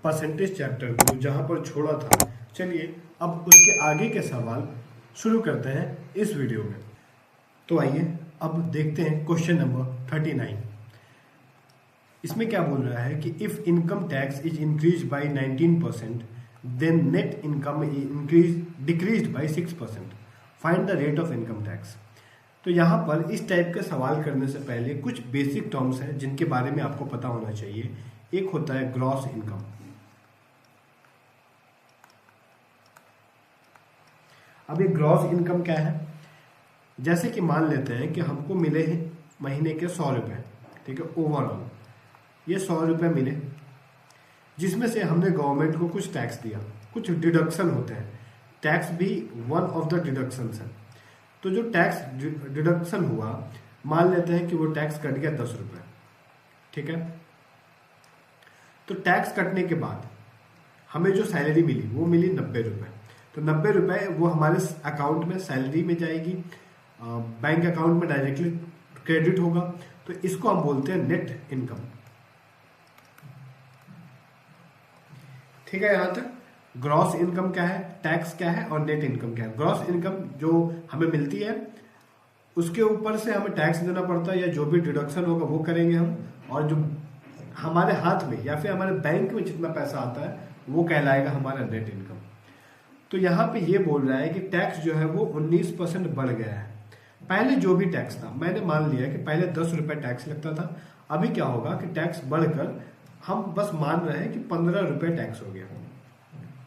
Percentage chapter को जहां पर छोड़ा था, चलिए अब उसके आगे के सवाल शुरू करते हैं इस वीडियो में। तो आइए अब देखते हैं क्वेश्चन नंबर 39। इसमें क्या बोल रहा है कि if income tax is increase by 19% then net income decreased by 6%, find the rate of income tax. तो यहाँ पर इस टाइप के सवाल करने से पहले कुछ बेसिक टर्म्स हैं जिनके बारे में आपको पता होना चाहिए। एक होता है ग्रॉस इनकम। अब ये ग्रॉस इनकम क्या है? जैसे कि मान लेते हैं कि हमको मिले हैं महीने के 100 रुपये, ठीक है, ओवरऑल ये 100 रुपये मिले, जिसमें से हमने गवर्नमेंट को कुछ टैक्स दिया, कुछ डिडक्शन होते हैं, टैक्स भी वन ऑफ द डिडक्शंस है। तो जो टैक्स डिडक्शन हुआ, मान लेते हैं कि वो टैक्स कट गया 10 रुपये, ठीक है। तो टैक्स कटने के बाद हमें जो सैलरी मिली वो मिली 90 रुपये। तो 90 रुपये वो हमारे अकाउंट में सैलरी में जाएगी, बैंक अकाउंट में डायरेक्टली क्रेडिट होगा। तो इसको हम बोलते हैं नेट इनकम, ठीक है। यहां तक ग्रॉस इनकम क्या है, टैक्स क्या है और नेट इनकम क्या है। ग्रॉस इनकम जो हमें मिलती है उसके ऊपर से हमें टैक्स देना पड़ता है, या जो भी डिडक्शन होगा वो करेंगे हम, और जो हमारे हाथ में या फिर हमारे बैंक में जितना पैसा आता है वो कहलाएगा हमारा नेट इनकम। तो यहाँ पे ये बोल रहा है कि टैक्स जो है वो 19% बढ़ गया है। पहले जो भी टैक्स था, मैंने मान लिया कि पहले 10 रुपये टैक्स लगता था, अभी क्या होगा कि टैक्स बढ़कर हम बस मान रहे हैं कि 15 रुपये टैक्स हो गया,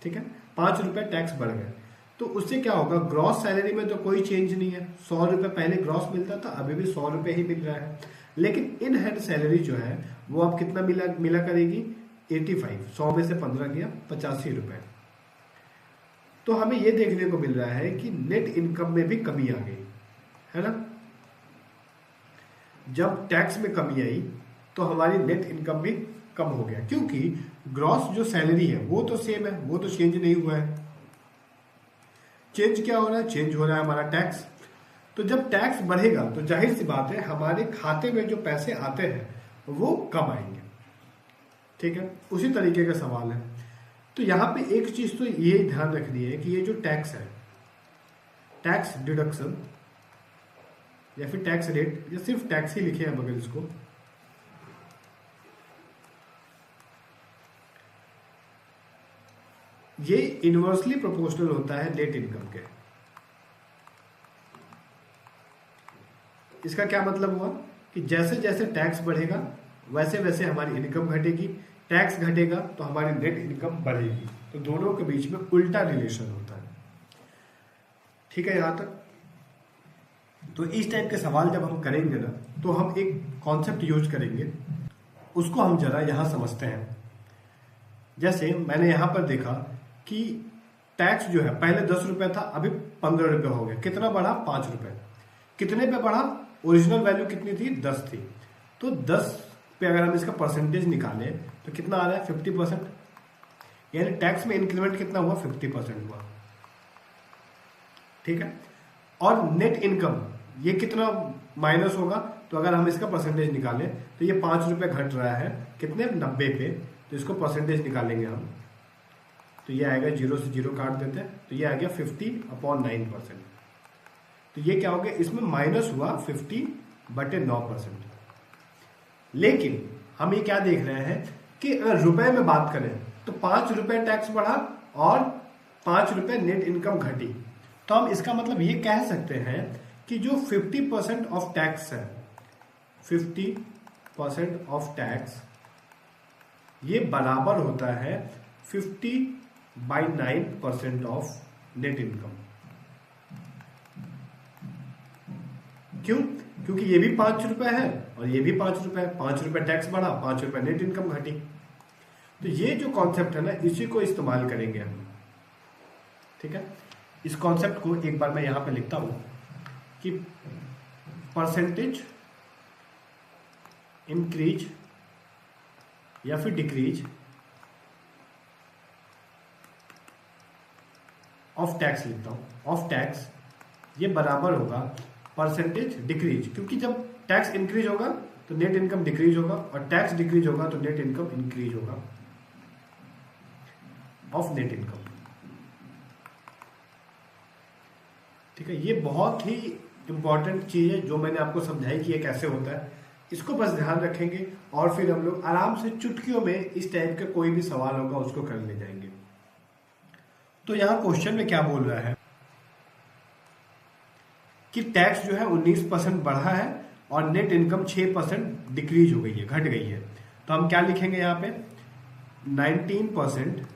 ठीक है, 5 रुपये टैक्स बढ़ गए। तो उससे क्या होगा, ग्रॉस सैलरी में तो कोई चेंज नहीं है, 100 रुपये पहले ग्रॉस मिलता था, अभी भी 100 रुपये ही मिल रहा है। लेकिन इन हैंड सैलरी जो है वो अब कितना मिला करेगी, 85, 100 में से 15 गया 85 रुपये। तो हमें ये देखने को मिल रहा है कि नेट इनकम में भी कमी आ गई है ना। जब टैक्स में कमी आई तो हमारी नेट इनकम भी कम हो गया, क्योंकि ग्रॉस जो सैलरी है वो तो सेम है, वो तो चेंज नहीं हुआ है। चेंज क्या हो रहा है, चेंज हो रहा है हमारा टैक्स। तो जब टैक्स बढ़ेगा तो जाहिर सी बात है हमारे खाते में जो पैसे आते हैं वो कम आएंगे, ठीक है। उसी तरीके का सवाल है। तो यहां पे एक चीज तो ये ध्यान रखनी है कि ये जो टैक्स है, टैक्स डिडक्शन या फिर टैक्स रेट, या सिर्फ टैक्स ही लिखे हैं मगर इसको, ये इनवर्सली प्रोपोर्शनल होता है नेट इनकम के। इसका क्या मतलब हुआ कि जैसे जैसे टैक्स बढ़ेगा वैसे वैसे हमारी इनकम घटेगी, टैक्स घटेगा तो हमारी नेट इनकम बढ़ेगी। तो दोनों के बीच में उल्टा रिलेशन होता है, ठीक है यहां तक। तो इस टाइप के सवाल जब हम करेंगे ना, तो हम एक कॉन्सेप्ट यूज करेंगे, उसको हम जरा यहां समझते हैं। जैसे मैंने यहां पर देखा कि टैक्स जो है पहले 10 रुपए था, अभी 15 रुपए हो गया। कितना बढ़ा, 5 रुपए। कितने पे बढ़ा, ओरिजिनल वैल्यू कितनी थी, 10 थी। तो 10 पे अगर हम इसका परसेंटेज निकालें तो कितना आ रहा है, 50%। यानी टैक्स में इंक्रीमेंट कितना हुआ, 50% हुआ, ठीक है। और नेट इनकम ये कितना माइनस होगा, तो अगर हम इसका परसेंटेज निकालें तो ये 5 रुपए घट रहा है, कितने, 90 पे। तो इसको परसेंटेज निकालेंगे हम, तो ये आएगा, 0 से 0 काट देते हैं, तो ये आ गया 50/9%। तो ये क्या हो गया, इसमें माइनस हुआ 50/9%। लेकिन हम ये क्या देख रहे हैं कि अगर रुपए में बात करें तो 5 रुपए टैक्स बढ़ा और 5 रुपए नेट इनकम घटी। तो हम इसका मतलब ये कह सकते हैं कि जो 50% ऑफ टैक्स है, 50% ऑफ टैक्स ये बराबर होता है 50/9% ऑफ नेट इनकम। क्यों? क्योंकि ये भी 5 रुपए है और ये भी 5 रुपए। 5 रुपए टैक्स बढ़ा, 5 रुपए नेट इनकम घटी। तो ये जो कॉन्सेप्ट है ना, इसी को इस्तेमाल करेंगे हम, ठीक है। इस कॉन्सेप्ट को एक बार मैं यहां पे लिखता हूं कि परसेंटेज इंक्रीज या फिर डिक्रीज ऑफ टैक्स लिखता हूं। ऑफ टैक्स ये बराबर होगा परसेंटेज डिक्रीज, क्योंकि जब टैक्स इंक्रीज होगा तो नेट इनकम डिक्रीज होगा और टैक्स डिक्रीज होगा तो नेट इनकम इंक्रीज होगा। Of net income. ठीक है, ये बहुत ही इंपॉर्टेंट चीज है जो मैंने आपको समझाई कि ये कैसे होता है। इसको बस ध्यान रखेंगे और फिर हम लोग आराम से चुटकियों में इस टाइप का कोई भी सवाल होगा उसको कर ले जाएंगे। तो यहां क्वेश्चन में क्या बोल रहा है कि टैक्स जो है 19% बढ़ा है और नेट इनकम 6% डिक्रीज हो गई है, घट गई है। तो हम क्या लिखेंगे यहां पे 19%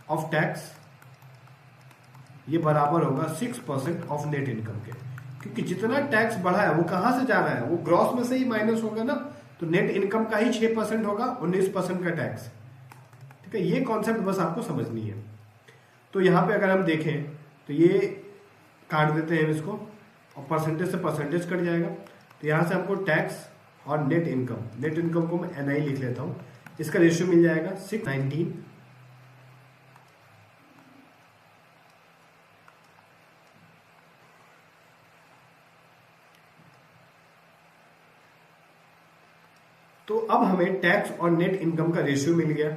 ऑफ टैक्स ये बराबर होगा 6% ऑफ नेट इनकम के, क्योंकि जितना टैक्स बढ़ा है वो कहां से जा रहा है, वो ग्रॉस में से ही माइनस होगा ना। तो नेट इनकम का ही 6% होगा, 19% का टैक्स। ठीक है, ये कॉन्सेप्ट बस आपको समझनी है। तो यहां पे अगर हम देखें तो ये काट देते हैं इसको और परसेंटेज से परसेंटेज कट जाएगा। तो यहां से हमको टैक्स और नेट इनकम को मैं NI लिख लेता हूं, इसका रेशियो मिल जाएगा 619। तो अब हमें टैक्स और नेट इनकम का रेशियो मिल गया।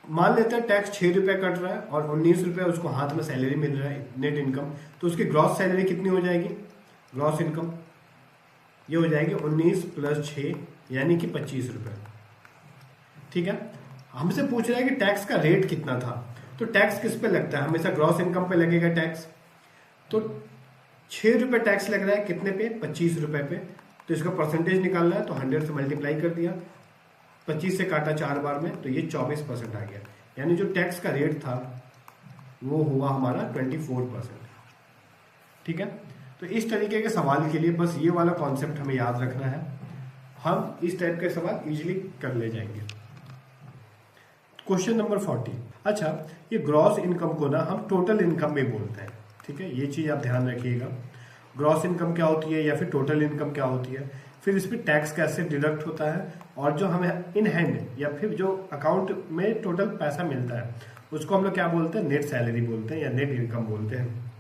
मान लेते हैं टैक्स 6 रुपए कट रहा है और 19 रुपए उसको हाथ में सैलरी मिल रहा है नेट इनकम, तो उसकी ग्रॉस सैलरी कितनी हो जाएगी, ग्रॉस इनकम ये हो जाएगी 19 + 6 यानी कि 25 रुपए। ठीक है, हमसे पूछ रहा है कि टैक्स का रेट कितना था। तो टैक्स किस पे लगता है, हमेशा ग्रॉस इनकम पे लगेगा टैक्स। तो 6 रुपए टैक्स लग रहा है कितने पे, 25 रुपए पे। तो इसका परसेंटेज निकालना है तो 100 से मल्टीप्लाई कर दिया, 25 से काटा 4 बार में, तो ये 24% आ गया। यानी जो टैक्स का रेट था वो हुआ हमारा 24%। ठीक है, तो इस तरीके के सवाल के लिए बस ये वाला कॉन्सेप्ट हमें याद रखना है, हम इस टाइप के सवाल इजीली कर ले जाएंगे। Question number 40। अच्छा, ये ग्रॉस इनकम को ना हम टोटल इनकम में बोलते हैं। ठीक है, ये चीज आप ध्यान रखिएगा, ग्रॉस इनकम क्या होती है या फिर टोटल इनकम क्या होती है, फिर इस पर टैक्स कैसे डिडक्ट होता है, और जो हमें इन हैंड या फिर जो अकाउंट में टोटल पैसा मिलता है उसको हम लोग क्या बोलते हैं, नेट सैलरी बोलते हैं या नेट इनकम बोलते हैं।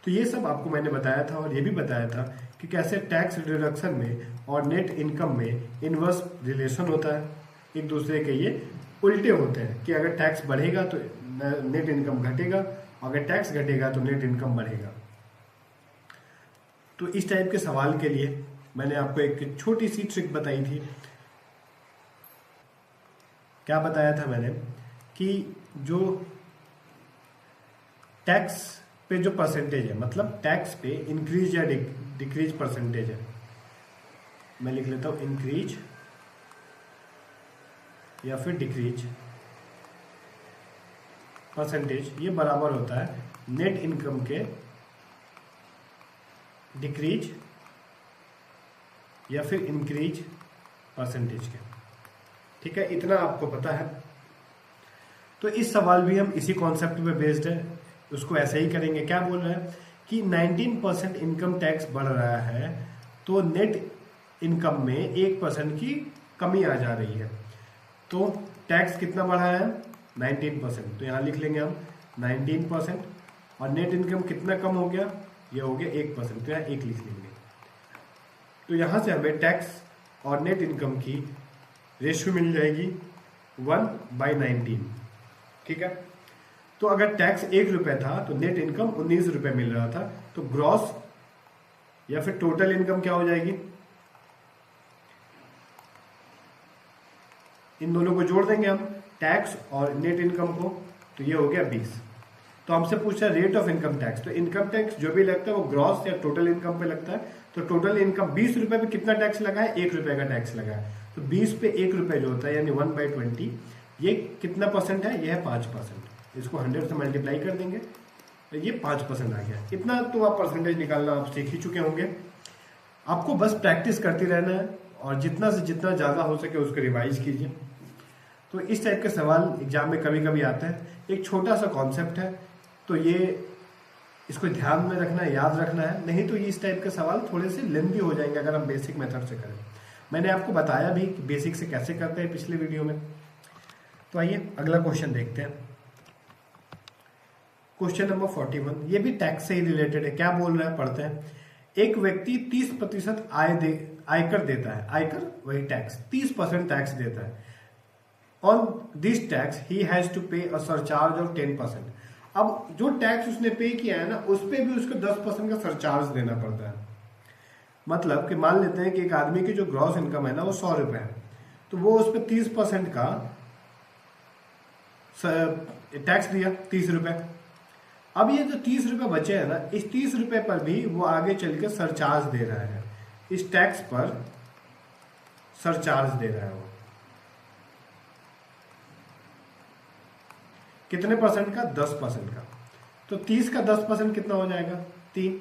तो ये सब आपको मैंने बताया था और ये भी बताया था कि कैसे टैक्स डिडक्शन में और नेट इनकम में इनवर्स रिलेशन होता है, एक दूसरे के ये उल्टे होते हैं कि अगर टैक्स बढ़ेगा तो नेट इनकम घटेगा, अगर टैक्स घटेगा तो नेट इनकम बढ़ेगा। तो इस टाइप के सवाल के लिए मैंने आपको एक छोटी सी ट्रिक बताई थी। क्या बताया था मैंने कि जो टैक्स पे जो परसेंटेज है, मतलब टैक्स पे इंक्रीज या डिक्रीज परसेंटेज है, मैं लिख लेता हूं इंक्रीज या फिर डिक्रीज परसेंटेज, ये बराबर होता है नेट इनकम के डिक्रीज या फिर इंक्रीज परसेंटेज के। ठीक है, इतना आपको पता है। तो इस सवाल भी हम इसी कॉन्सेप्ट पे बेस्ड है, उसको ऐसे ही करेंगे। क्या बोल रहा है कि 19% इनकम टैक्स बढ़ रहा है तो नेट इनकम में 1% की कमी आ जा रही है। तो टैक्स कितना बढ़ा है, 19%, तो यहां लिख लेंगे हम 19%, और नेट इनकम कितना कम हो गया, ये हो गया 1%, तो यहाँ 1 लिख लेंगे। तो यहां से हमें टैक्स और नेट इनकम की रेशियो मिल जाएगी 1/19। ठीक है, तो अगर टैक्स 1 रुपए था तो नेट इनकम 19 रुपए मिल रहा था, तो ग्रॉस या फिर टोटल इनकम क्या हो जाएगी, इन दोनों को जोड़ देंगे हम, टैक्स और नेट इनकम को, तो ये हो गया 20। तो हमसे पूछा रेट ऑफ इनकम टैक्स, तो इनकम टैक्स जो भी लगता है वो ग्रॉस या टोटल इनकम पे लगता है। तो टोटल इनकम 20 रुपए पे कितना टैक्स लगा है, 1 रुपए का टैक्स लगा है। तो 20 पे 1 रुपए जो होता है यानी 1/20, ये कितना परसेंट है, ये है 5%। इसको 100 से मल्टीप्लाई कर देंगे तो ये 5% आ गया। इतना तो आप परसेंटेज निकालना आप सीख ही चुके होंगे, आपको बस प्रैक्टिस करते रहना है और जितना से जितना ज्यादा हो सके उसको रिवाइज कीजिए। तो इस टाइप के सवाल एग्जाम में कभी कभी आते हैं। एक छोटा सा कॉन्सेप्ट है, तो ये इसको ध्यान में रखना है, याद रखना है, नहीं तो ये इस टाइप के सवाल थोड़े से लेंथी हो जाएंगे अगर हम बेसिक मेथड से करें। मैंने आपको बताया भी कि बेसिक से कैसे करते हैं पिछले वीडियो में। तो आइए अगला क्वेश्चन देखते हैं। क्वेश्चन नंबर 41, ये भी टैक्स से ही रिलेटेड है। क्या बोल रहा है, पढ़ते हैं। एक व्यक्ति 30% आयकर देता है, आयकर वही टैक्स, 30% टैक्स देता है on this tax he has to pay a surcharge of 10%। अब जो टैक्स उसने पे किया है ना, उस पे भी उसको 10% का सरचार्ज देना पड़ता है। मतलब कि मान लेते हैं कि एक आदमी की जो ग्रॉस इनकम है ना वो 100 रुपए है, तो वो उस पर 30% का टैक्स दिया, 30 रुपए। अब ये जो 30 रुपए बचे हैं ना, इस 30 रुपए पर भी वो आगे चल के सरचार्ज दे रहा है, इस टैक्स पर सरचार्ज दे रहा है वो। कितने परसेंट का? 10% का। तो 30 का 10% कितना हो जाएगा? 3।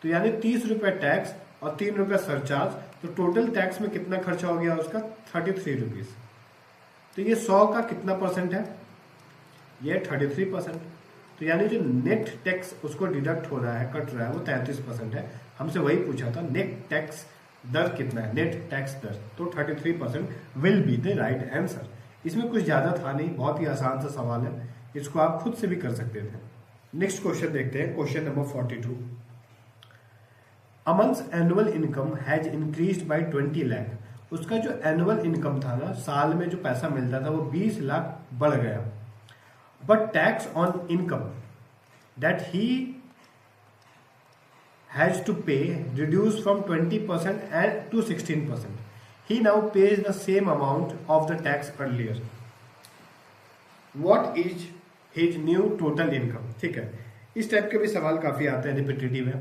तो यानी 30 रुपए टैक्स और 3 रुपए सरचार्ज, तो टोटल टैक्स में कितना खर्चा हो गया उसका? 33 रुपीज। तो ये 100 का कितना परसेंट है? ये 33%। तो यानी जो नेट टैक्स उसको डिडक्ट हो रहा है, कट रहा है, वो 33% है। हमसे वही पूछा था नेट टैक्स दर कितना है, नेट टैक्स दर, तो 33% will be the right answer. इसमें कुछ ज्यादा था नहीं, बहुत ही आसान सा सवाल है, इसको आप खुद से भी कर सकते थे। नेक्स्ट क्वेश्चन देखते हैं, question number 42। Aman's annual income has increased by 20 lakh. उसका जो एनुअल इनकम था ना, साल में जो पैसा मिलता था, वो 20 लाख बढ़ गया। But tax on income that he has to pay reduced from 20% and to 16%. He now pays the same amount of the tax earlier. What is his new total income? ठीक है, इस टाइप के भी सवाल काफी आते हैं, रिपीटेटिव है।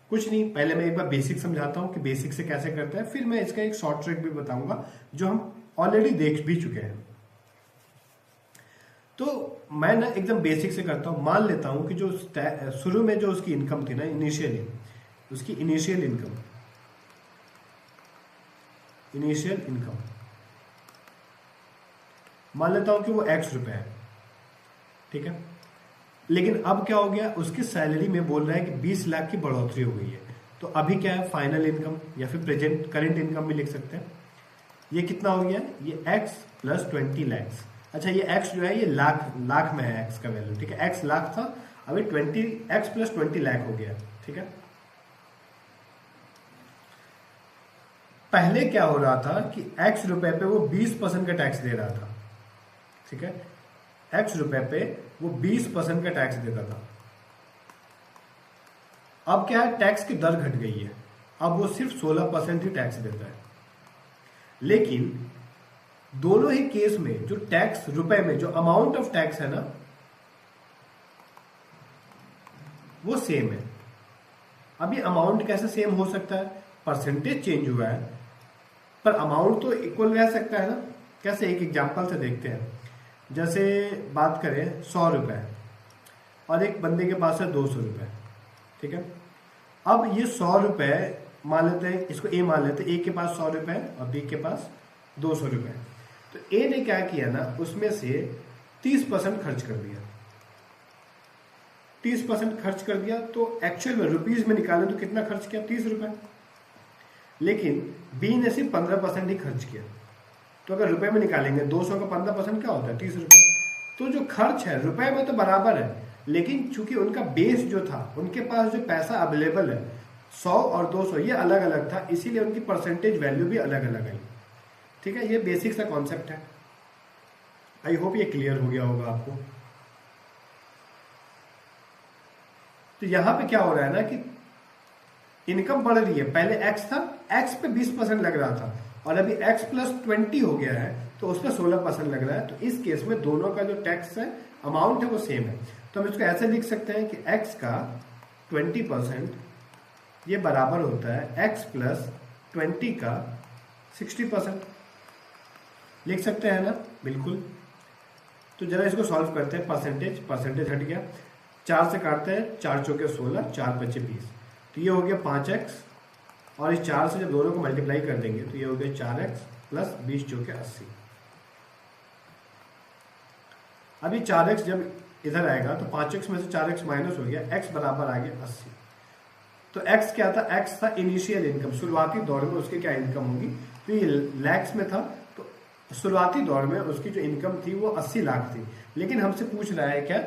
कुछ नहीं, पहले मैं एक बार बेसिक समझाता हूँ कि बेसिक से कैसे करते हैं, फिर मैं इसका एक शॉर्ट ट्रिक भी बताऊंगा जो हम ऑलरेडी देख भी चुके हैं। तो मैं ना एकदम बेसिक से करता हूँ। मान लेता हूँ कि जो शुरू में जो उसकी इनकम थी ना, इनिशियली उसकी इनिशियल इनकम मान लेता हूं कि वो x रुपए है, ठीक है। लेकिन अब क्या हो गया, उसकी सैलरी में बोल रहा है कि 20 लाख की बढ़ोतरी हो गई है। तो अभी क्या है, फाइनल इनकम या फिर प्रेजेंट करेंट इनकम भी लिख सकते हैं। ये कितना हो गया, ये x प्लस 20 लैक्स। अच्छा, ये x जो है ये लाख में है, x का वैल्यू, ठीक है। x लाख था, अभी x प्लस 20 लाख हो गया, ठीक है। पहले क्या हो रहा था कि x रुपए पे वो 20% का टैक्स दे रहा था, ठीक है। x रुपए पे वो 20% का टैक्स देता था। अब क्या है, टैक्स की दर घट गई है, अब वो सिर्फ 16% ही टैक्स देता है। लेकिन दोनों ही केस में जो टैक्स रुपए में जो अमाउंट ऑफ टैक्स है ना, वो सेम है। अब ये अमाउंट कैसे सेम हो सकता है? परसेंटेज चेंज हुआ है पर अमाउंट तो इक्वल रह सकता है ना। कैसे, एक एग्जांपल से देखते हैं। जैसे बात करें 100 रुपए और एक बंदे के पास है 200 रुपए, ठीक है। अब ये 100 रुपए मान लेते हैं, इसको ए मान लेते हैं, ए के पास 100 रुपए और बी के पास 200 रुपए। तो ए ने क्या किया ना, उसमें से 30% खर्च कर दिया। 30% खर्च कर दिया तो एक्चुअल में रुपीज में निकाले तो कितना खर्च किया, 30 रुपए। लेकिन बी ने सिर्फ 15% ही खर्च किया। तो अगर रुपए में निकालेंगे 200 का 15% क्या होता है, 30 रुपए। तो जो खर्च है रुपए में तो बराबर है, लेकिन चूंकि उनका बेस जो था, उनके पास जो पैसा अवेलेबल है 100 और 200 ये अलग अलग था, इसीलिए उनकी परसेंटेज वैल्यू भी अलग अलग है, ठीक है। ये बेसिक सा कॉन्सेप्ट है। आई होप ये क्लियर हो गया होगा आपको। तो यहां पे क्या हो रहा है ना कि इनकम बढ़ रही है। पहले x था, x पे 20% लग रहा था और अभी x प्लस 20 हो गया है तो उस पर 16% लग रहा है। तो इस केस में दोनों का जो टैक्स है, अमाउंट है, वो सेम है। तो हम इसको ऐसे लिख सकते हैं कि x का 20% ये बराबर होता है x प्लस 20 का 60%। लिख सकते हैं ना, बिल्कुल। तो जरा इसको सॉल्व करते हैं। परसेंटेज हट गया, 4 से काटते हैं, 4 चौके 16, 4 पचे 20। तो ये हो गया 5x और इस 4 से जब दोनों को मल्टीप्लाई कर देंगे तो ये हो गया 4x प्लस 20 चौके 80। अभी 4x जब इधर आएगा तो 5x में से 4x माइनस हो गया, x बराबर आ गया 80। तो x क्या था, x था इनिशियल इनकम, शुरुआती दौर में उसकी क्या इनकम होगी। तो ये लैक्स में था, तो शुरुआती दौर में उसकी जो इनकम थी वो 80 लाख थी। लेकिन हमसे पूछ रहा है क्या,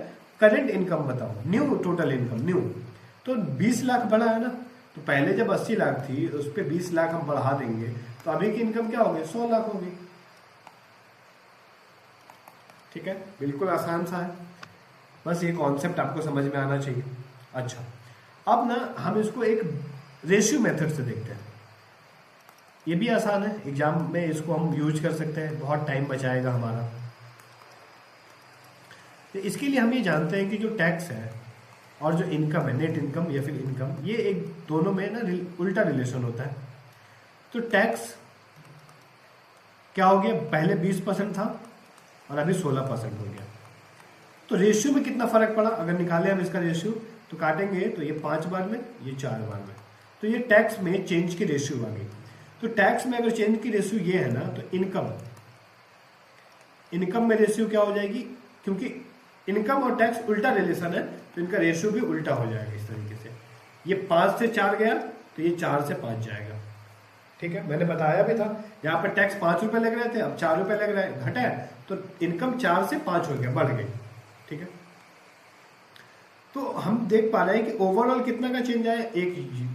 करंट इनकम बताओ, न्यू टोटल इनकम, न्यू। तो 20 लाख बढ़ा है ना, तो पहले जब 80 लाख थी उस पर 20 लाख हम बढ़ा देंगे तो अभी की इनकम क्या होगी, 100 लाख होगी। ठीक है, बिल्कुल आसान सा है, बस ये कॉन्सेप्ट आपको समझ में आना चाहिए। अच्छा, अब ना हम इसको एक रेशियो मेथड से देखते हैं। ये भी आसान है, एग्जाम में इसको हम यूज कर सकते हैं, बहुत टाइम बचाएगा हमारा। तो इसके लिए हम ये जानते हैं कि जो टैक्स है और जो इनकम है, नेट इनकम या फिर इनकम, ये एक दोनों में ना उल्टा रिलेशन होता है। तो टैक्स क्या हो गया, पहले 20% था और अभी 16% हो गया। तो रेशियो में कितना फर्क पड़ा, अगर निकाले हम इसका रेशियो तो काटेंगे तो ये 5 बार में, ये 4 बार में, तो ये टैक्स में चेंज की रेशियो आ गई। तो टैक्स में अगर चेंज की रेशियो ये है ना, तो इनकम में रेशियो क्या हो जाएगी, क्योंकि इनकम और टैक्स उल्टा रिलेशन है तो इनका रेशियो भी उल्टा हो जाएगा इस तरीके से। ये 5 से 4 गया तो ये 4 से 5 जाएगा। ठीक है, मैंने बताया भी था, यहाँ पर टैक्स 5 रुपए लग रहे थे, अब 4 रुपए लग रहा है, घटा है, तो इनकम 4 से 5 हो गया, बढ़ गई। ठीक है, तो हम देख पा रहे हैं कि ओवरऑल कितना का चेंज आया,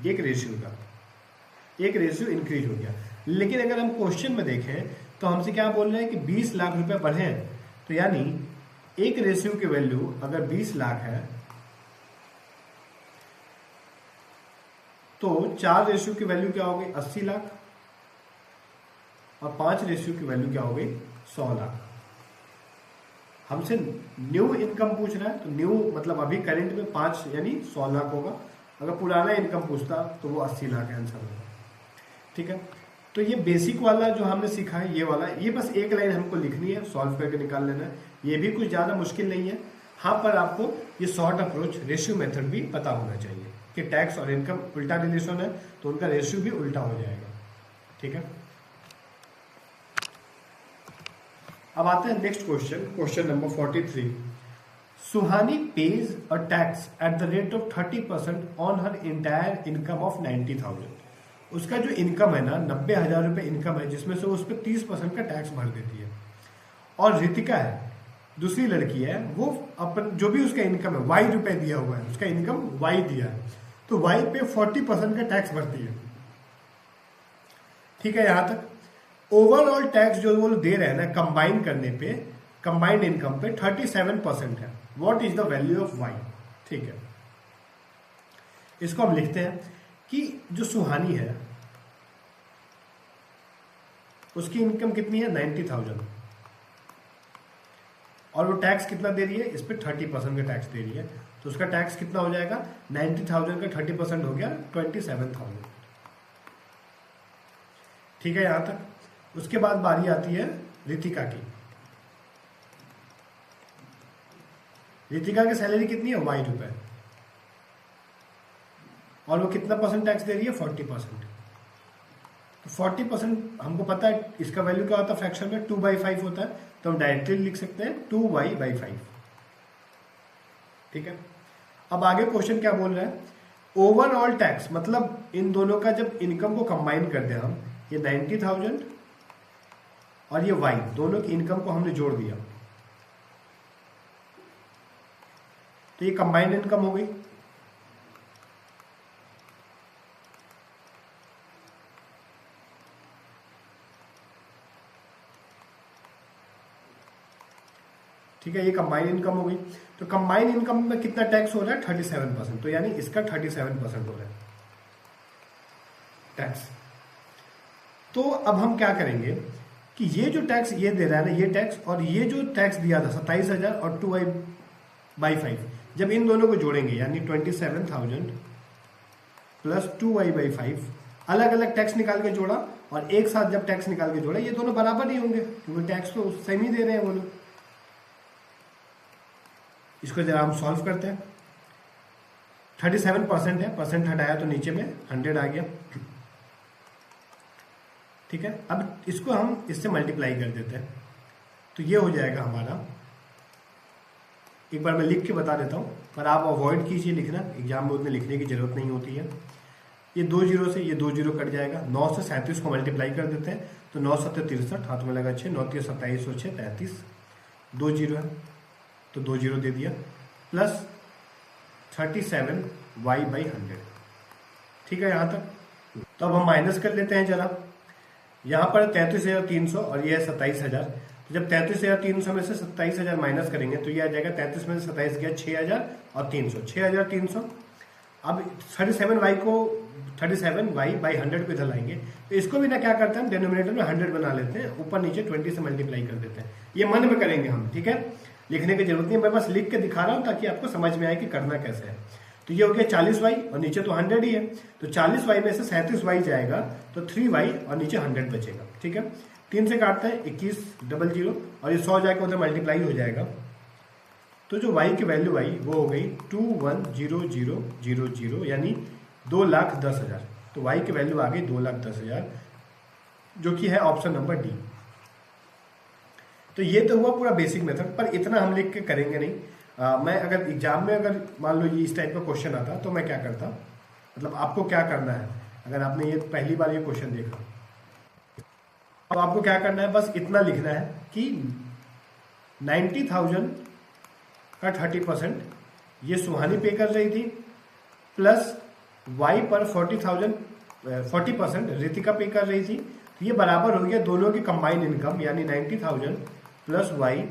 एक रेशियो का, एक रेशियो इंक्रीज हो गया। लेकिन अगर हम क्वेश्चन में देखें तो हमसे क्या बोल रहे हैं कि 20 लाख रुपए बढ़े हैं, तो यानी एक रेशियो की वैल्यू अगर 20 लाख है तो 4 रेशियो की वैल्यू क्या हो गई, 80 लाख, और 5 रेशियो की वैल्यू क्या हो गई, 100 लाख। हमसे न्यू इनकम पूछ रहा है, तो न्यू मतलब अभी करंट में 5 यानी 100 लाख होगा। अगर पुराना इनकम पूछता तो वो 80 लाख आंसर होगा। ठीक है, तो ये बेसिक वाला जो हमने सीखा है, ये वाला, ये बस एक लाइन हमको लिखनी है, सॉल्व करके निकाल लेना है। ये भी कुछ ज़्यादा मुश्किल नहीं है। हाँ, पर आपको ये शॉर्ट अप्रोच रेशियो मेथड भी पता होना चाहिए कि टैक्स और इनकम उल्टा रिलेशन है तो उनका रेशियो भी उल्टा हो जाएगा। ठीक है, अब आते हैं next question, question number 43। Suhani page a tax at the rate of 30% on her entire income of 90,000। उसका जो इनकम है ना, 90,000 रुपये इनकम है, जिसमें से उस पर 30% का टैक्स भर देती है। और रितिका है, दूसरी लड़की है, वो अपन जो भी उसका इनकम है, वाई रुपए दिया हुआ है, उसका इनकम वाई दिया है, तो वाई पे 40% का टैक्स भरती है। ठीक है, यहां तक ओवरऑल टैक्स जो वो दे रहे हैं ना, कंबाइन करने पे, कंबाइंड इनकम पे 37% है। What is the value of Y. ठीक है, इसको हम लिखते हैं कि जो सुहानी है उसकी इनकम कितनी है, 90,000, और वो टैक्स कितना दे रही है, इस पर 30% का टैक्स दे रही है, तो उसका टैक्स कितना हो जाएगा, 90,000 का 30% हो गया 27,000। ठीक है, यहां तक। उसके बाद बारी आती है रितिका की। रितिका की सैलरी कितनी है, वाई रुपए, और वो कितना परसेंट टैक्स दे रही है, 40%। तो 40% हमको पता है इसका वैल्यू क्या होता है, फ्रैक्शन में 2/5 होता है, तो हम डायरेक्टली लिख सकते हैं 2y/5। ठीक है, अब आगे क्वेश्चन क्या बोल रहा है, ओवरऑल टैक्स, मतलब इन दोनों का जब इनकम को कंबाइन कर दें हम, ये 90,000 और ये y, दोनों की इनकम को हमने जोड़ दिया, तो ये कंबाइंड इनकम हो गई। ठीक है, ये कंबाइंड इनकम हो गई। तो कंबाइंड इनकम में कितना टैक्स हो रहा है, 37%, तो यानी इसका 37% हो रहा है टैक्स। तो अब हम क्या करेंगे कि ये जो टैक्स ये दे रहा है ना, ये टैक्स और ये जो टैक्स दिया था 27,000 और 2y/5, जब इन दोनों को जोड़ेंगे यानी 27,000 प्लस 2y/5, अलग अलग टैक्स निकाल के जोड़ा और एक साथ जब टैक्स निकाल के जोड़ा, ये दोनों बराबर नहीं होंगे क्योंकि टैक्स तो सेम ही दे रहे हैं वो लोग। इसको जरा हम सॉल्व करते हैं। 37% है, परसेंट हटाया तो नीचे में 100 आ गया। ठीक है, अब इसको हम इससे मल्टीप्लाई कर देते हैं, तो ये हो जाएगा हमारा, एक बार मैं लिख के बता देता हूँ, पर आप अवॉइड कीजिए लिखना, एग्जाम में उतने लिखने की जरूरत नहीं होती है। ये 2 जीरो से ये 2 जीरो कट जाएगा, 9 से 37 को मल्टीप्लाई कर देते हैं, तो 9 7 63, हाथ में लगा 6, 9 3 27 और 6 33, 2 जीरो है तो 2 जीरो दे दिया, प्लस 37y/100। ठीक है, यहां तक। तो अब हम माइनस कर लेते हैं जरा, यहां पर 33,300 और ये है 27,000, तो जब 33,300 में से 27,000 माइनस करेंगे तो ये आ जाएगा 33 में से 27 गया 6,000 और 300, 6,300। अब 37y को 37y बाई 100 को इधर लाएंगे तो इसको भी ना क्या करते हैं, डिनोमिनेटर में 100 बना लेते हैं, ऊपर नीचे 20 से मल्टीप्लाई कर देते हैं। ये मन में करेंगे हम, ठीक है, लिखने की जरूरत नहीं, मैं बस लिख के दिखा रहा हूं ताकि आपको समझ में आए कि करना कैसे है। तो ये हो गया 40y और नीचे तो 100 ही है, तो 40y में से 37y जाएगा तो 3y और नीचे 100 बचेगा, ठीक है। 3 से काटते हैं 21,000 और ये 100 जाकर उधर मल्टीप्लाई हो जाएगा। तो जो y की वैल्यू आई वो हो गई 210000 यानी 2,10,000। तो y की वैल्यू आ गई 2,10,000 जो कि है ऑप्शन नंबर डी। तो ये तो हुआ पूरा बेसिक मेथड, पर इतना हम लिख के करेंगे नहीं। मैं अगर एग्जाम में अगर मान लो ये इस टाइप का क्वेश्चन आता तो मैं क्या करता, मतलब आपको क्या करना है, अगर आपने ये पहली बार ये क्वेश्चन देखा अब आपको क्या करना है, बस इतना लिखना है कि 90,000 का 30% ये सुहानी पे कर रही थी, प्लस y पर 40% रितिका पे कर रही थी। तो ये बराबर हो गया दोनों की कंबाइंड इनकम, यानी 90,000 प्लस y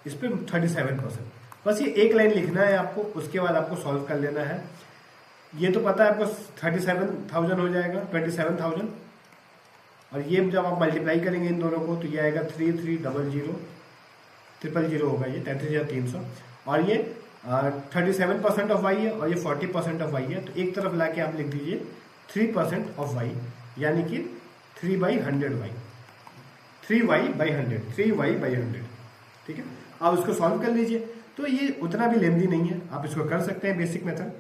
इस पे 37%। बस ये एक लाइन लिखना है आपको, उसके बाद आपको सॉल्व कर लेना है। ये तो पता है आपको 37,000 हो जाएगा, 27,000, और ये जब आप मल्टीप्लाई करेंगे इन दोनों को तो ये आएगा 33,000 होगा, ये 33,300, और ये 37% ऑफ y है और ये 40% ऑफ y है। तो एक तरफ लाके आप लिख दीजिए 3% ऑफ y, यानी कि 3/100y, 3y/100, ठीक है। आप उसको सॉल्व कर लीजिए। तो ये उतना भी लेंदी नहीं है, आप इसको कर सकते हैं बेसिक मेथड,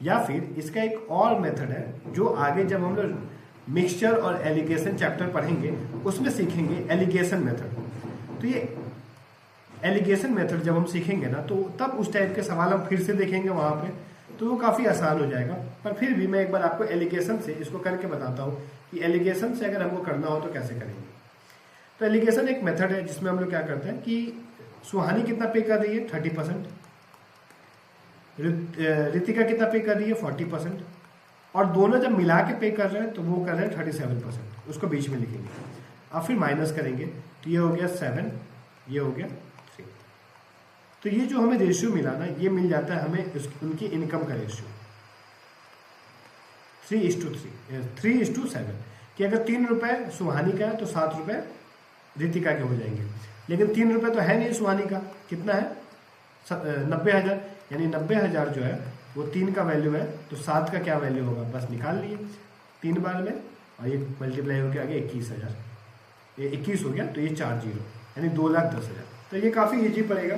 या फिर इसका एक और मेथड है जो आगे जब हम लोग मिक्सचर और एलिगेशन चैप्टर पढ़ेंगे उसमें सीखेंगे, एलिगेशन मेथड। तो ये एलिगेशन मेथड जब हम सीखेंगे ना तो तब उस टाइप के सवाल हम फिर से देखेंगे वहां पे, तो वो काफी आसान हो जाएगा। पर फिर भी मैं एक बार आपको एलिगेशन से इसको करके बताता हूँ कि एलिगेशन से अगर हमको करना हो तो कैसे करेंगे। तो एलिगेशन एक मेथड है जिसमें हम लोग क्या करते हैं कि सुहानी कितना पे कर रही है 30%, रितिका कितना पे कर रही है 40%, और दोनों जब मिला के पे कर रहे हैं तो वो कर रहे हैं 37%, उसको बीच में लिखेंगे। अब फिर माइनस करेंगे तो ये हो गया 7, ये हो गया 3। तो ये जो हमें रेशियो मिला ना, ये मिल जाता है हमें उनकी इनकम का रेशियो 3:7, कि अगर 3 रुपए सुहानी का है तो 7 रुपए रितिका के हो जाएंगे। लेकिन 3 रुपए तो है नहीं सुहानी का, कितना है 90,000, यानी 90,000 जो है वो 3 का वैल्यू है, तो 7 का क्या वैल्यू होगा बस निकाल लिए 3 बार में, और ये मल्टीप्लाई होकर आ गया 21,000, ये 21 हो गया, तो ये 4 जीरो यानी 2,10,000। तो ये काफ़ी इजी पड़ेगा।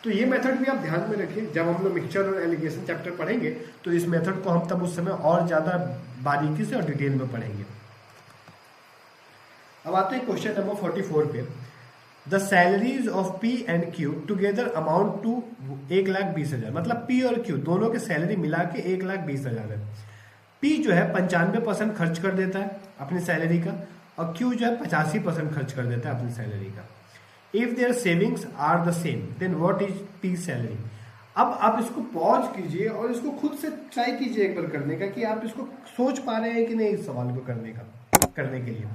तो ये मेथड भी आप ध्यान में रखिए, जब हम लोग मिक्सचर और एलिगेशन चैप्टर पढ़ेंगे तो इस मेथड को हम तब उस समय और ज़्यादा बारीकी से और डिटेल में पढ़ेंगे। अब आते हैं क्वेश्चन नंबर 44 पे। The salaries of P and Q together amount to 1,20,000, मतलब P और Q दोनों के सैलरी मिला के 1,20,000 है। P जो है 95% खर्च कर देता है अपनी सैलरी का, और Q जो है 85% खर्च कर देता है अपनी सैलरी का। If their savings are the same then what is P salary. अब आप इसको पॉज कीजिए और इसको खुद से ट्राई कीजिए एक बार करने का, कि आप इसको सोच पा रहे हैं कि नहीं इस सवाल को करने के लिए।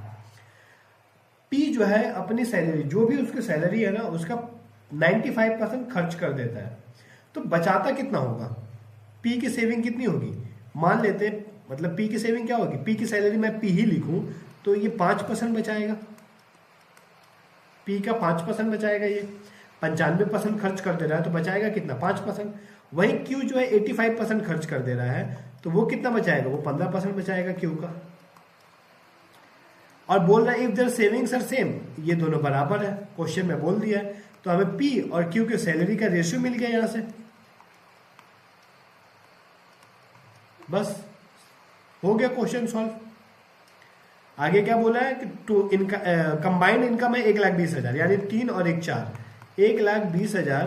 P जो है अपनी सैलरी, जो भी उसकी सैलरी है ना, उसका 95% खर्च कर देता है, तो बचाता कितना होगा? P की सेविंग कितनी होगी? मान लेते हैं, मतलब P की सेविंग क्या होगी, P की सैलरी मैं P ही लिखूं तो ये 5% बचाएगा, P का 5% बचाएगा। ये 95% खर्च कर दे रहा है तो बचाएगा कितना, 5%। वहीं Q जो है 85% खर्च कर दे रहा है, तो वो कितना बचाएगा, वो 15% बचाएगा Q का। और बोल रहा है if their savings are same, ये दोनों बराबर है, क्वेश्चन में बोल दिया है, तो हमें P और Q के सैलरी का रेशियो मिल गया यहां से। बस हो गया क्वेश्चन सॉल्व। आगे क्या बोला है कि कंबाइंड इनकम है 1,20,000, यानी 3 और 1 4, 1,20,000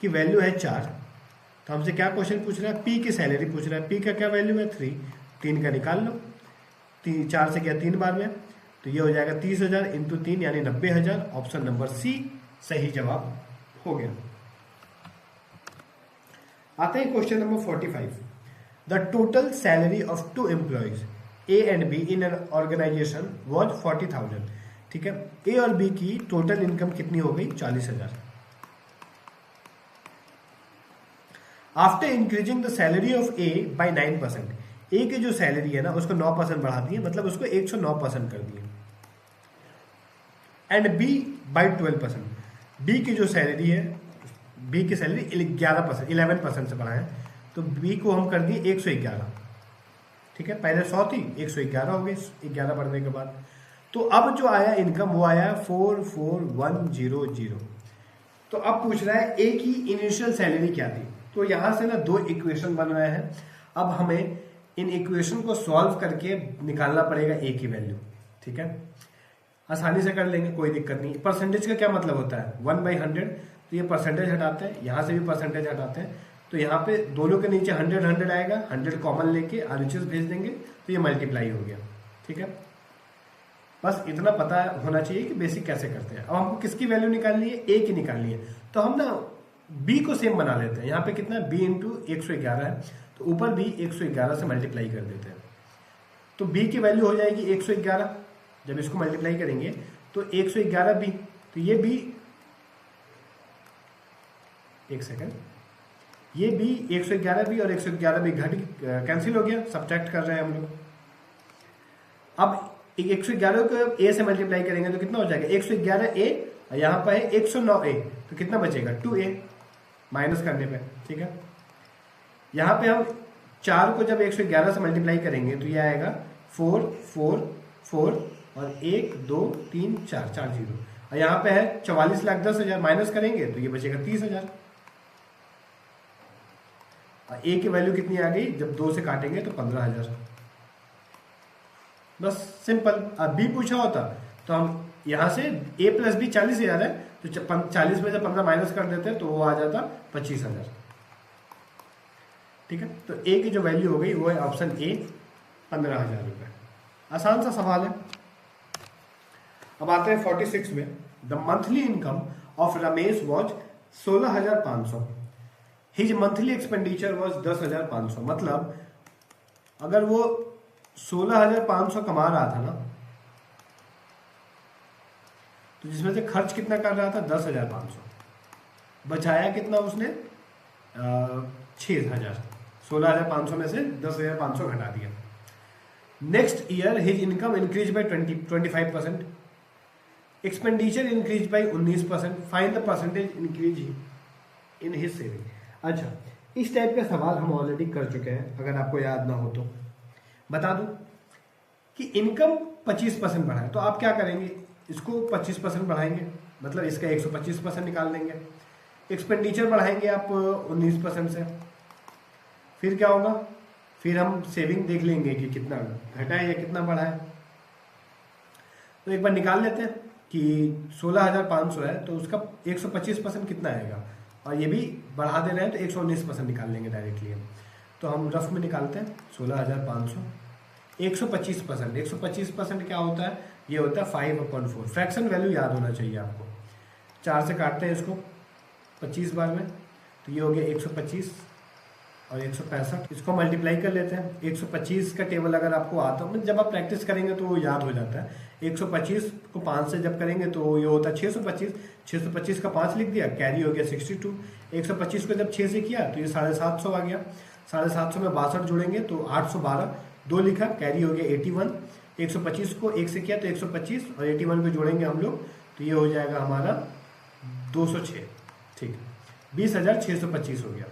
की वैल्यू है 4। तो हमसे क्या क्वेश्चन पूछ रहा है, P की सैलरी पूछ रहा है। P का क्या वैल्यू है 3, 3 का निकाल लो, 4 से गया 3 बार में, तो ये हो जाएगा 30,000 इंटू 3 यानी 90,000। ऑप्शन नंबर सी सही जवाब हो गया। आते हैं question number 45। The total salary of 2 employees A and B in an organization was 40,000। ठीक है। ए और बी की टोटल इनकम कितनी हो गई? 40,000। After increasing the salary of A by 9%, ए की जो सैलरी है ना उसको 9% बढ़ा दिए, मतलब उसको 109% कर दिए। एंड बी बाई 12%, बी की जो सैलरी है, बी की सैलरी 11% से बढ़ाएं, तो बी को हम कर दिए 111। ठीक है, पहले 100 थी, 111 हो गई 11 बढ़ने के बाद। तो अब जो आया इनकम वो आया 44,100। तो अब पूछ रहा है ए की इनिशियल सैलरी क्या थी। तो यहां से ना दो इक्वेशन बन रहे हैं। अब हमें इन इक्वेशन को सॉल्व करके निकालना पड़ेगा ए की वैल्यू। ठीक है, आसानी से कर लेंगे, कोई दिक्कत नहीं। परसेंटेज का क्या मतलब होता है? 1/100, तो ये परसेंटेज हटाते हैं, यहां से भी परसेंटेज हटाते हैं, तो यहाँ पे दोनों के नीचे 100 आएगा, 100 कॉमन लेके RHS भेज देंगे, तो ये मल्टीप्लाई हो गया। ठीक है, बस इतना पता होना चाहिए कि बेसिक कैसे करते हैं। अब हमको किसकी वैल्यू निकालनी है? ए की निकालनी है। तो हम ना बी को सेम बना लेते हैं। यहाँ पे कितना है? बी इंटू 111 है, तो ऊपर भी 111 से मल्टीप्लाई कर देते हैं। तो बी की वैल्यू हो जाएगी 111। जब इसको मल्टीप्लाई करेंगे तो 111 बी, तो ये बी, एक सेकेंड, ये बी 111 बी और 111 बी घट कैंसिल हो गया, सब्ट्रैक्ट कर रहे हैं हम लोग। अब 111 को ए से मल्टीप्लाई करेंगे तो कितना हो जाएगा? 111 ए, और यहाँ पर है 109 ए, तो कितना बचेगा? 2a माइनस करने पे। ठीक है, यहाँ पे हम 4 को जब 111 से मल्टीप्लाई करेंगे तो ये आएगा 4 4 4 और 1 2 3 4 4 0, और यहाँ पे है 44,10,000, माइनस करेंगे तो ये बचेगा 30,000। और ए की वैल्यू कितनी आ गई? जब 2 से काटेंगे तो 15,000। बस सिंपल। अब बी पूछा होता तो हम यहां से a प्लस बी 40,000 है, तो 40 में से 15 माइनस कर देते हैं तो वो आ जाता 25,000। ठीक है, तो a की जो वैल्यू हो गई वो है ऑप्शन ए, 15,000 रुपए। आसान सा सवाल है। अब आते हैं 46 में। The monthly income of Ramesh was 16,500, his monthly expenditure was 10,500। मतलब अगर वो 16,500 कमा रहा था ना, तो जिसमें से खर्च कितना कर रहा था? 10,500। बचाया कितना उसने? 6,000। 16,500 में से 10,500 घटा दिया। Next year his income increase by 25%, expenditure increase by 19%, find the percentage increase in his saving. अच्छा, इस टाइप का सवाल हम ऑलरेडी कर चुके हैं, अगर आपको याद ना हो तो बता दूं कि इनकम 25% बढ़ा है, तो आप क्या करेंगे? इसको 25% बढ़ाएंगे, मतलब इसका 125% निकाल देंगे। एक्सपेंडिचर बढ़ाएंगे आप 19% से, फिर क्या होगा? फिर हम सेविंग देख लेंगे कि कितना घटा है या कितना बढ़ा है। तो एक बार निकाल लेते हैं कि 16,500 है, तो उसका 125% कितना आएगा, और ये भी बढ़ा दे रहे हैं तो 119% निकाल लेंगे डायरेक्टली हम। तो हम रफ में निकालते हैं 16,500 125%। 125% क्या होता है? ये होता है 5/4। फ्रैक्शन वैल्यू याद होना चाहिए आपको। 4 से काटते हैं इसको 25 बार में, तो ये हो गया 125 और 165। इसको मल्टीप्लाई कर लेते हैं। 125 का टेबल अगर आपको आता है, जब आप प्रैक्टिस करेंगे तो वो याद हो जाता है। 125 को 5 से जब करेंगे तो ये होता है 625। 625 का 5 लिख दिया, कैरी हो गया 62। 125 को जब 6 से किया तो ये 750 आ गया। 750 में 62 जोड़ेंगे तो 812। 2 लिखा, कैरी हो गया 81। 125 को 1 से किया तो 125 और 81 को जोड़ेंगे हम लोग तो ये हो जाएगा हमारा 206। ठीक, 20,625 हो गया।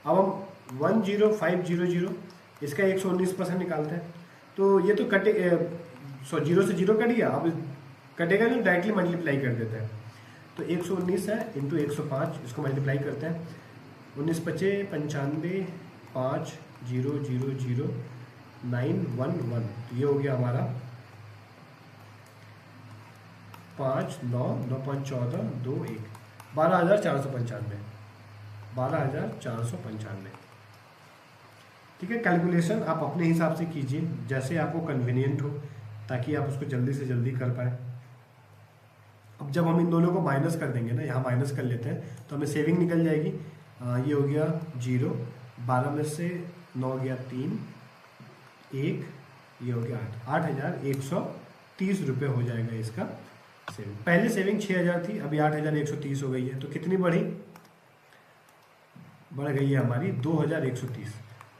अब हम 10500 इसका 119% निकालते हैं, तो ये तो कटे 0 से 0 कट गया। अब कटेगा नहीं, डायरेक्टली मल्टीप्लाई कर देते हैं। तो 119 है इंटू 105, इसको मल्टीप्लाई करते हैं। 19 पचे 95, 5 0 0 0 9 1 1, तो ये हो गया हमारा 5 9 9 5 14 2 1 12,495। 12,495। ठीक है, कैलकुलेशन आप अपने हिसाब से कीजिए जैसे आपको कन्वीनियंट हो, ताकि आप उसको जल्दी से जल्दी कर पाए। अब जब हम इन दोनों को माइनस कर देंगे ना, यहाँ माइनस कर लेते हैं तो हमें सेविंग निकल जाएगी। ये हो गया 0, 12 में से 9 गया 3, 1, ये हो गया 8,130 रुपये हो जाएगा इसका सेविंग। पहले सेविंग 6,000 थी, अभी 8,130 हो गई है। तो कितनी बढ़ी? बढ़ गई है हमारी 2,130।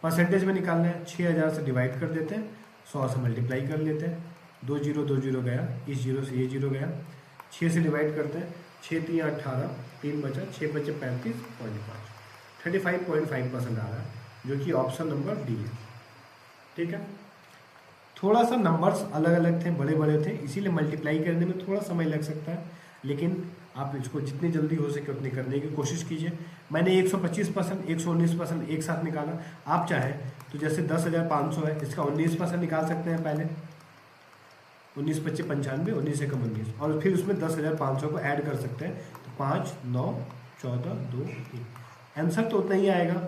परसेंटेज में निकालना है, 6,000 से डिवाइड कर देते हैं, 100 से मल्टीप्लाई कर लेते हैं, 2 जीरो गया, इस जीरो से ये जीरो गया, 6 से डिवाइड करते हैं, 6 3 18, 3 बचा, 6 बचे 35.5, 35.5% आ रहा है, जो कि ऑप्शन नंबर डी है। ठीक है, थोड़ा सा नंबर्स अलग अलग थे, बड़े बड़े थे, इसीलिए मल्टीप्लाई करने में थोड़ा समय लग सकता है, लेकिन आप इसको जितनी जल्दी हो सके उतनी करने की कोशिश कीजिए। मैंने 125%, 119% एक साथ निकाला। आप चाहें तो जैसे 10,500 है, इसका 19% निकाल सकते हैं पहले, 19 25 95, 19 एकम 19, और फिर उसमें 10,500 को ऐड कर सकते हैं, तो 5 9 14 2 1। आंसर तो उतना ही आएगा,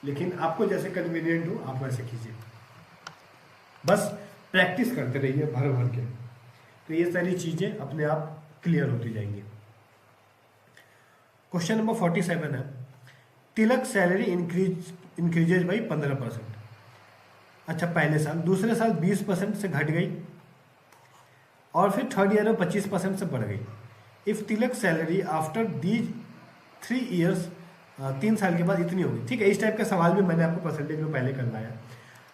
लेकिन आपको जैसे कन्वीनियंट हो आप वैसे कीजिए, बस प्रैक्टिस करते रहिए भर भर के, तो ये सारी चीजें अपने आप क्लियर होती जाएंगी। क्वेश्चन नंबर 47 है, तिलक सैलरी इंक्रीजेज बाई 15%। अच्छा, पहले साल, दूसरे साल 20% से घट गई, और फिर थर्ड ईयर में 25% से बढ़ गई। If Tilak salary after these 3 years, 3 साल के बाद इतनी होगी। ठीक है, इस टाइप का सवाल भी मैंने आपको परसेंटेज में पहले करवाया।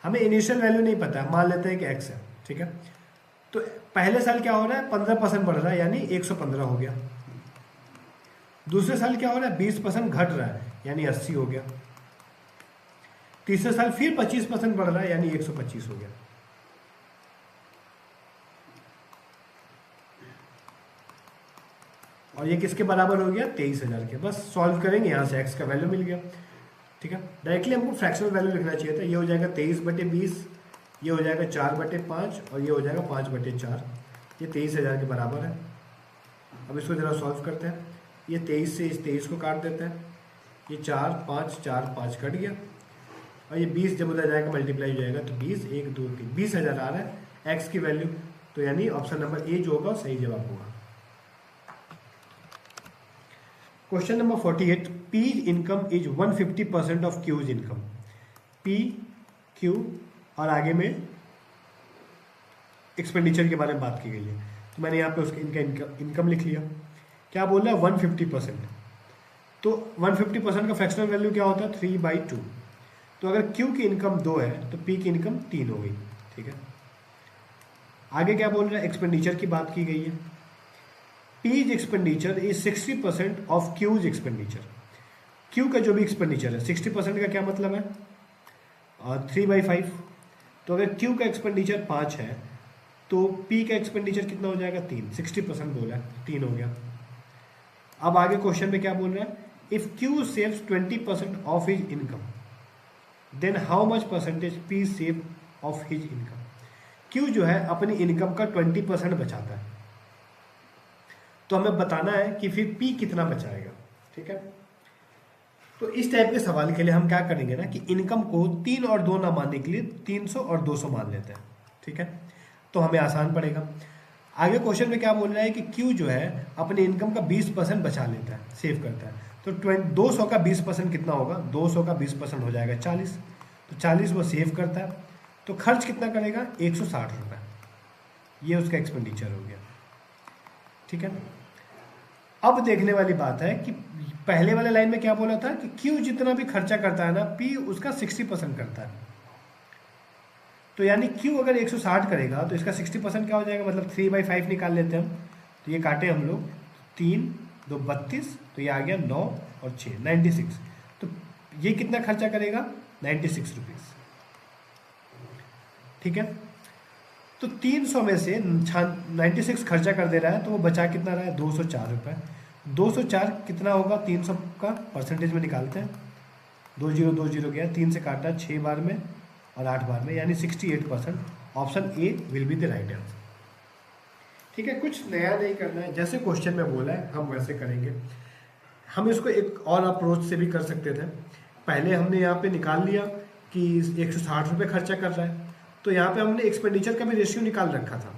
हमें इनिशियल वैल्यू नहीं पता है, मान लेते हैं कि x है। ठीक है, तो पहले साल क्या हो रहा है, 15% बढ़ रहा है, यानी 115 हो गया। दूसरे साल क्या हो रहा है, 20% घट रहा है, यानी 80 हो गया। तीसरे साल फिर 25% बढ़ रहा है, यानी 125 हो गया। और ये किसके बराबर हो गया, 23,000 के। बस सॉल्व करेंगे, यहां से x का वैल्यू मिल गया। ठीक है, डायरेक्टली हमको फ्रैक्शनल वैल्यू लिखना चाहिए था। ये हो जाएगा 23/20, ये हो जाएगा 4/5, और ये हो जाएगा 5/4। ये 23,000 के बराबर है। अब इसको जरा सॉल्व करते हैं। ये 23 से इस 23 को काट देते हैं, ये 4 5 4 5 कट गया, और ये 20 जब उधर जाएगा मल्टीप्लाई हो जाएगा, तो 20 1 2 3 20,000 आ रहा है एक्स की वैल्यू। तो यानी ऑप्शन नंबर ए जो होगा सही जवाब होगा। Question number 48, P's income is 150% of Q's income. P Q और आगे में एक्सपेंडिचर के बारे में बात की गई है, तो मैंने यहाँ पे उसके इनका इनकम लिख लिया। क्या बोल रहा है, 150%। तो 150% का फ्रैक्शनल वैल्यू क्या होता है, 3/2। तो अगर क्यू की इनकम 2 है तो पी की इनकम 3 हो गई। ठीक है, आगे क्या बोल रहा है, एक्सपेंडिचर की बात की गई है। P's expenditure is 60% of Q's expenditure. Q का जो भी एक्सपेंडिचर है, 60% का क्या मतलब है, 3/5। तो अगर क्यू का एक्सपेंडिचर 5 है तो पी का एक्सपेंडिचर कितना हो जाएगा, 3। 60% बोला है, 3 हो गया। अब आगे क्वेश्चन में क्या बोल रहा है, if Q saves 20% of his income then how much percentage P save of his income. Q जो है अपनी इनकम का 20% बचाता है, तो हमें बताना है कि फिर पी कितना बचाएगा। ठीक है, तो इस टाइप के सवाल के लिए हम क्या करेंगे ना कि इनकम को 3 और 2 ना मानने के लिए 300 और 200 मान लेते हैं। ठीक है, तो हमें आसान पड़ेगा। आगे क्वेश्चन में क्या बोल रहा है कि क्यू जो है अपनी इनकम का 20% बचा लेता है, सेव करता है। तो 200 का 20% कितना होगा, 200 का 20% हो जाएगा 40। तो 40 वो सेव करता है, तो खर्च कितना करेगा, 160 रुपये। ये उसका एक्सपेंडिचर हो गया। ठीक है, अब देखने वाली बात है कि पहले वाले लाइन में क्या बोला था कि क्यू जितना भी खर्चा करता है ना, पी उसका 60% करता है। तो यानी क्यू अगर 160 करेगा तो इसका 60% क्या हो जाएगा, मतलब 3/5 निकाल लेते हैं हम। तो ये काटे हम लोग, 3 2 32, तो ये आ गया 9 और 6 96। तो ये कितना खर्चा करेगा, 96 रुपीज़। ठीक है, तो 300 में से 96 खर्चा कर दे रहा है, तो वो बचा कितना रहा है, 204 रुपये। 204 कितना होगा 300 का, परसेंटेज में निकालते हैं। 20 गया, 3 से काटा 6 बार में और 8 बार में, यानी 68%। Option A will be the right answer. ठीक है, कुछ नया नहीं करना है, जैसे क्वेश्चन में बोला है हम वैसे करेंगे। हम इसको एक और अप्रोच से भी कर सकते थे। पहले हमने यहाँ पे निकाल लिया कि 160 रुपये खर्चा कर रहा है, तो यहाँ पे हमने एक्सपेंडिचर का भी रेशियो निकाल रखा था।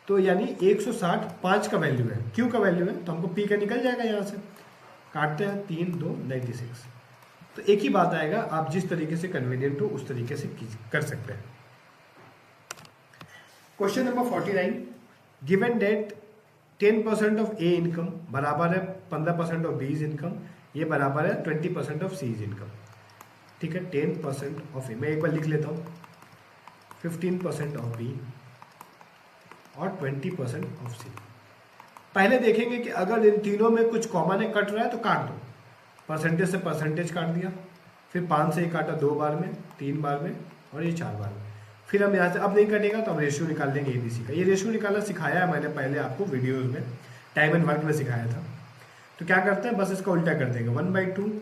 तो यानी 160 5 का वैल्यू है, क्यू का वैल्यू है, तो हमको पी का निकल जाएगा। यहाँ से काटते हैं, 3 2 96। तो एक ही बात आएगा, आप जिस तरीके से कन्वीनियंट हो उस तरीके से कर सकते हैं। Question number 49, given that 10% of A income बराबर है 15% ऑफ बी इनकम, ये बराबर है 20% ऑफ सी इनकम। ठीक है, 10% ऑफ ए, मैं एक बार लिख लेता हूँ, 15% ऑफ बी और 20% ऑफ सी। पहले देखेंगे कि अगर इन तीनों में कुछ कॉमन है, कट रहा है तो काट दो। परसेंटेज से परसेंटेज काट दिया, फिर 5 से ये काटा 2 बार में, 3 बार में और ये 4 बार में। फिर हम यहाँ से, अब नहीं कटेगा तो हम रेशियो निकाल लेंगे एबीसी का। ये रेशियो निकालना सिखाया है मैंने पहले आपको वीडियोस में, टाइम एंड वर्क में सिखाया था। तो क्या करते हैं, बस इसका उल्टा कर देंगे, 1/2,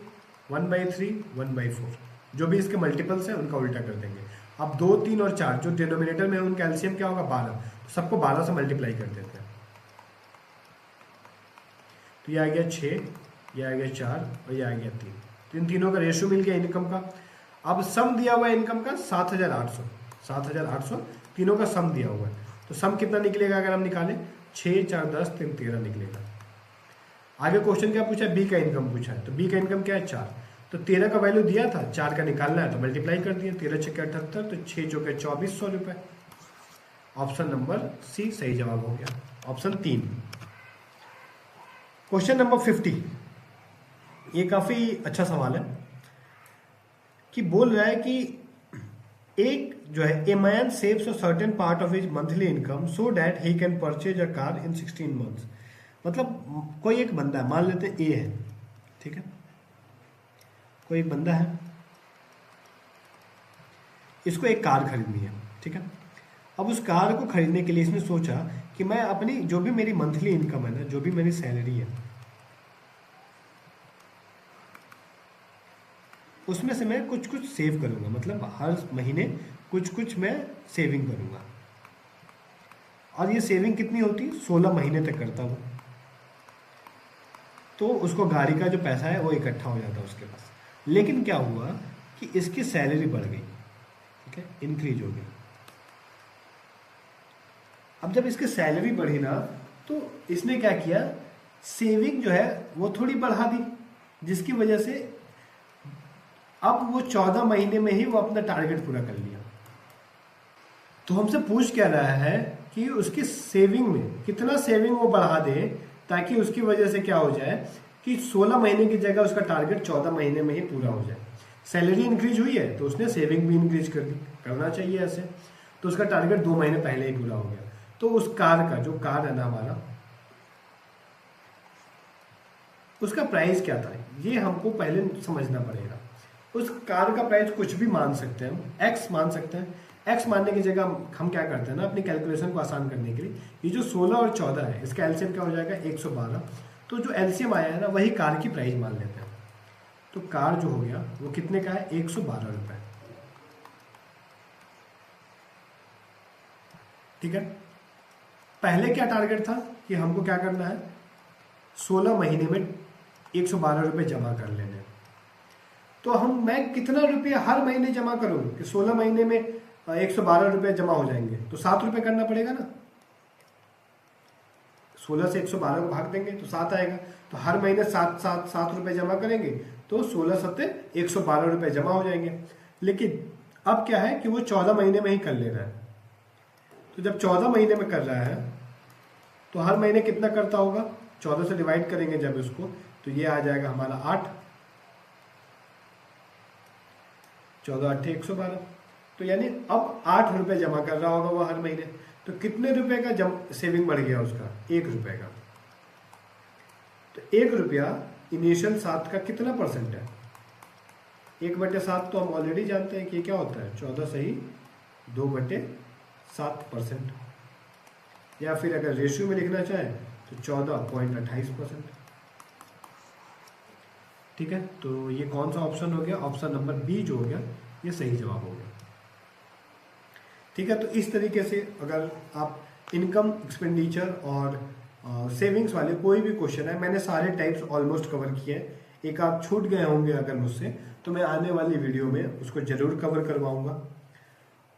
1/3, 1/4, जो भी इसके मल्टीपल्स हैं उनका उल्टा कर देंगे। अब 2, 3 और 4 जो डिनोमिनेटर में है उनका एलसीएम क्या होगा, 12, तो सबको 12 से मल्टीप्लाई कर देते हैं। तो ये आ गया 6, ये आ गया 4 और ये आ गया 3। तो इन तीनों का रेशियो मिल गया इनकम का। अब सम दिया हुआ है इनकम का 7,800, तीनों का सम दिया हुआ है। तो सम कितना निकलेगा अगर हम निकालें, 6, 4, 10, 3, 13 निकलेगा। आगे क्वेश्चन क्या पूछा है, बी का इनकम पूछा है। तो बी का इनकम क्या है, 4। तो 13 का वैल्यू दिया था, 4 का निकालना है तो मल्टीप्लाई कर दिया, 13 छक्के 78, तो 6 चौके 2400 रुपये। ऑप्शन नंबर सी सही जवाब हो गया, ऑप्शन 3। क्वेश्चन नंबर 50, ये काफी अच्छा सवाल है कि बोल रहा है कि एक जो है, a man saves a certain part of his monthly income so that he can purchase a car in 16 months. मतलब कोई एक बंदा है, मान लेते हैं ए है, ठीक है, कोई एक बंदा है, इसको एक कार खरीदनी है, ठीक है। अब उस कार को खरीदने के लिए इसने सोचा कि मैं अपनी जो भी मेरी मंथली इनकम है ना, जो भी मेरी सैलरी है, उसमें से मैं कुछ कुछ सेव करूंगा, मतलब हर महीने कुछ कुछ मैं सेविंग करूंगा। और ये सेविंग कितनी होती, 16 महीने तक करता हूँ। तो उसको गाड़ी का जो पैसा है वो इकट्ठा हो जाता है उसके पास। लेकिन क्या हुआ कि इसकी सैलरी बढ़ गई, ठीक है, इंक्रीज हो गई। अब जब इसकी सैलरी बढ़ी ना, तो इसने क्या किया, सेविंग जो है वो थोड़ी बढ़ा दी, जिसकी वजह से अब वो 14 महीने में ही वो अपना टारगेट पूरा कर लिया। तो हमसे पूछ क्या रहा है कि उसकी सेविंग में कितना सेविंग वो बढ़ा दे, ताकि उसकी वजह से क्या हो जाए कि 16 महीने की जगह उसका टारगेट 14 महीने में ही पूरा हो जाए। सैलरी इंक्रीज हुई है तो उसने सेविंग भी इंक्रीज कर दी, करना चाहिए ऐसे। तो उसका टारगेट 2 महीने पहले ही पूरा हो गया। तो उस कार का, जो कार है ना हमारा, उसका प्राइस क्या था, ये हमको पहले समझना पड़ेगा। उस कार का प्राइस कुछ भी मान सकते हैं हम, एक्स मान सकते हैं। एक्स मानने की जगह हम क्या करते हैं ना, अपनी कैलकुलेशन को आसान करने के लिए, ये जो 16 और 14 है, इसका एलसीएम क्या हो जाएगा, 112। तो जो एलसीएम आया है ना, वही कार की प्राइस मान लेते हैं। तो कार जो हो गया वो कितने का है, 112 रुपए, ठीक है। पहले क्या टारगेट था कि हमको क्या करना है, 16 महीने में 112 रुपए जमा कर लेने। तो मैं कितना रुपया हर महीने जमा करूं कि 16 महीने में 112 रुपये जमा हो जाएंगे, तो 7 रुपये करना पड़ेगा ना। 16 से 112 को भाग देंगे तो 7 आएगा। तो हर महीने 7 रुपये जमा करेंगे तो 16 सत्ते 112 रुपये जमा हो जाएंगे। लेकिन अब क्या है कि वो 14 महीने में ही कर ले रहा है। तो जब 14 महीने में कर रहा है तो हर महीने कितना करता होगा, 14 से डिवाइड करेंगे जब इसको, तो ये आ जाएगा हमारा 8, 14 8 112। तो यानी अब 8 रुपये जमा कर रहा होगा वो हर महीने। तो कितने रुपए का सेविंग बढ़ गया उसका, 1 रुपये का। तो 1 रुपया इनिशियल 7 का कितना परसेंट है, 1/7 तो हम ऑलरेडी जानते हैं कि क्या होता है, 14 सही 2/7%। या फिर अगर रेशियो में लिखना चाहें तो 14.28%। ठीक है, तो ये कौन सा ऑप्शन हो गया, ऑप्शन नंबर बी जो हो गया ये सही जवाब हो गया। ठीक है, तो इस तरीके से अगर आप इनकम, एक्सपेंडिचर और सेविंग्स वाले कोई भी क्वेश्चन है, मैंने सारे टाइप्स ऑलमोस्ट कवर किए हैं। एक आप छूट गए होंगे अगर मुझसे, तो मैं आने वाली वीडियो में उसको जरूर कवर करवाऊंगा।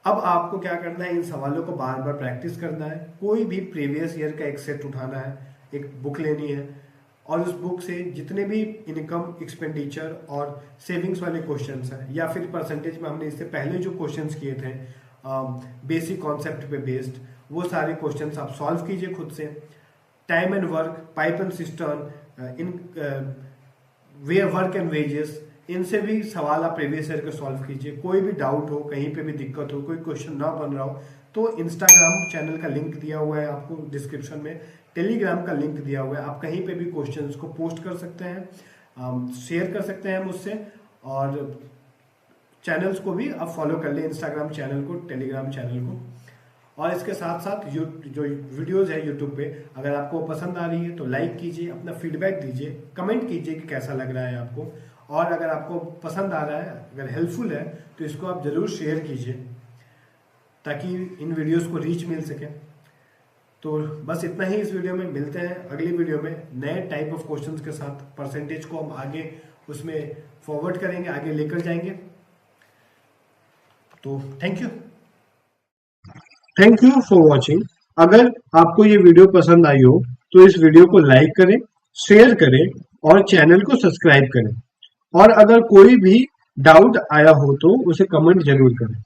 अब आपको क्या करना है, इन सवालों को बार बार प्रैक्टिस करना है। कोई भी प्रीवियस ईयर का एक सेट उठाना है, एक बुक लेनी है और उस बुक से जितने भी इनकम, एक्सपेंडिचर और सेविंग्स वाले क्वेश्चंस हैं, या फिर परसेंटेज में हमने इससे पहले जो क्वेश्चंस किए थे बेसिक कॉन्सेप्ट पे बेस्ड, वो सारे क्वेश्चंस आप सॉल्व कीजिए खुद से। Time and work, pipe and cistern, in way work and wages, इनसे भी सवाल आप प्रीवियस ईयर के सॉल्व कीजिए। कोई भी डाउट हो, कहीं पे भी दिक्कत हो, कोई क्वेश्चन ना बन रहा हो, तो इंस्टाग्राम चैनल का लिंक दिया हुआ है आपको डिस्क्रिप्शन में, टेलीग्राम का लिंक दिया हुआ है, आप कहीं पे भी क्वेश्चंस को पोस्ट कर सकते हैं, शेयर कर सकते हैं मुझसे, और चैनल्स को भी आप फॉलो कर ले, इंस्टाग्राम चैनल को, टेलीग्राम चैनल को। और इसके साथ साथ जो वीडियोस है यूट्यूब पे, अगर आपको पसंद आ रही है तो लाइक कीजिए, अपना फीडबैक दीजिए, कमेंट कीजिए कि कैसा लग रहा है आपको, और अगर आपको पसंद आ रहा है, अगर हेल्पफुल है, तो इसको आप जरूर शेयर कीजिए ताकि इन वीडियोस को रीच मिल सके। तो बस इतना ही इस वीडियो में, मिलते हैं अगली वीडियो में नए टाइप ऑफ क्वेश्चंस के साथ। परसेंटेज को हम आगे उसमें फॉरवर्ड करेंगे, आगे लेकर जाएंगे। तो थैंक यू फॉर वॉचिंग। अगर आपको ये वीडियो पसंद आई हो तो इस वीडियो को लाइक करें, शेयर करें और चैनल को सब्सक्राइब करें। और अगर कोई भी डाउट आया हो तो उसे कमेंट जरूर करें।